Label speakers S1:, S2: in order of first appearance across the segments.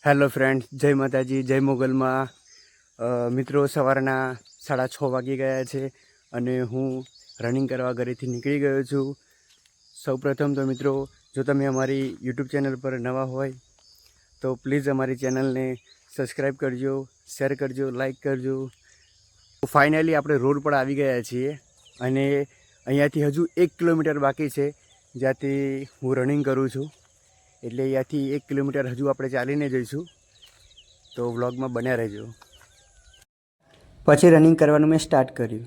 S1: Hello friends, જય માતાજી, જય મોગલમાં. મિત્રો, સવારના 6:30 વાગી ગયા છે અને હું રનિંગ કરવા ઘરેથી નીકળી ગયો છું. સૌપ્રથમ તો મિત્રો, જો તમે અમારી યુટ્યુબ ચેનલ પર નવા હોય તો પ્લીઝ અમારી ચેનલને સબસ્ક્રાઈબ કરજો, શેર કરજો, લાઈક કરજો. ફાઇનલી આપણે રોડ પર આવી ગયા છીએ અને અહીંયાથી હજુ 1 કિલોમીટર બાકી છે જ્યાંથી હું રનિંગ કરું છું. એટલે અહીંયાથી 1 કિલોમીટર હજુ આપણે ચાલીને જઈશું, તો વ્લોગમાં બન્યા રહેજો. પછી રનિંગ કરવાનું મેં સ્ટાર્ટ કર્યું.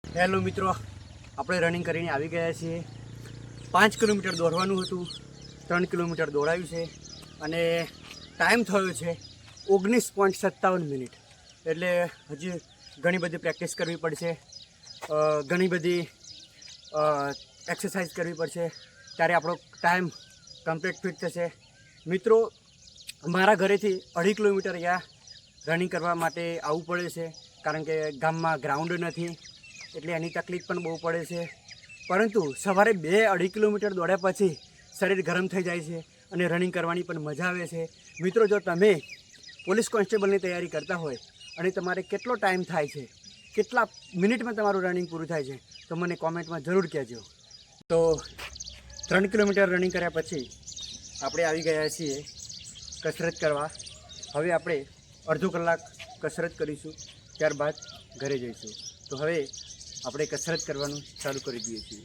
S1: હેલો મિત્રો, આપણે રનિંગ કરીને આવી ગયા છીએ. 5 કિલોમીટર દોડવાનું હતું, 3 કિલોમીટર દોડાયું છે અને ટાઈમ થયો છે 19.57 મિનિટ. એટલે હજી ઘણી બધી પ્રેક્ટિસ કરવી પડશે, ઘણી બધી એક્સરસાઇઝ કરવી પડશે, ત્યારે આપણો ટાઈમ કમ્પ્લીટ ફિટ થશે. મિત્રો, મારા ઘરેથી 2.5 કિલોમીટર અહીંયા રનિંગ કરવા માટે આવવું પડે છે, કારણ કે ગામમાં ગ્રાઉન્ડ નથી, એટલે એની તકલીફ પણ બહુ પડે છે. પરંતુ સવારે 2-2.5 કિલોમીટર દોડ્યા પછી શરીર ગરમ થઈ જાય છે અને રનિંગ કરવાની પણ મજા આવે છે. મિત્રો, જો તમે પોલીસ કોન્સ્ટેબલની તૈયારી કરતા હોય અને તમારે કેટલો ટાઈમ થાય છે, કેટલા મિનિટમાં તમારું રનિંગ પૂરું થાય છે, તો મને કોમેન્ટમાં જરૂર કહેજો. તો 3 કિલોમીટર રનિંગ કર્યા પછી આપણે આવી ગયા છીએ કસરત કરવા. હવે આપણે અડધો કલાક કસરત કરીશું, ત્યારબાદ ઘરે જઈશું. તો હવે આપણે કસરત કરવાનું ચાલુ કરી દઈએ છીએ.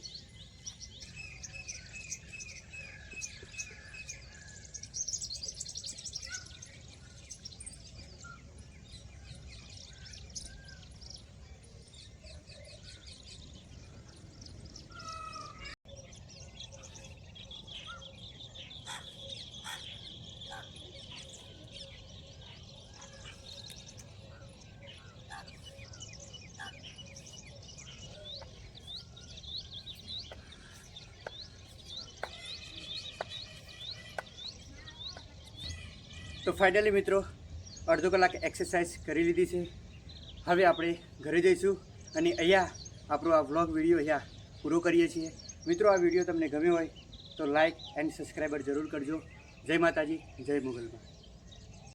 S1: તો ફાઇનલી મિત્રો, અડધો કલાક એક્સરસાઇઝ કરી લીધી છે. હવે આપણે ઘરે જઈશું અને અહીંયા આપણો આ વ્લોગ વિડીયો અહીંયા પૂરો કરીએ છીએ. મિત્રો, આ વિડીયો તમને ગમ્યો હોય તો લાઇક એન્ડ સબસ્ક્રાઈબર જરૂર કરજો. જય માતાજી, જય મોગલમાં.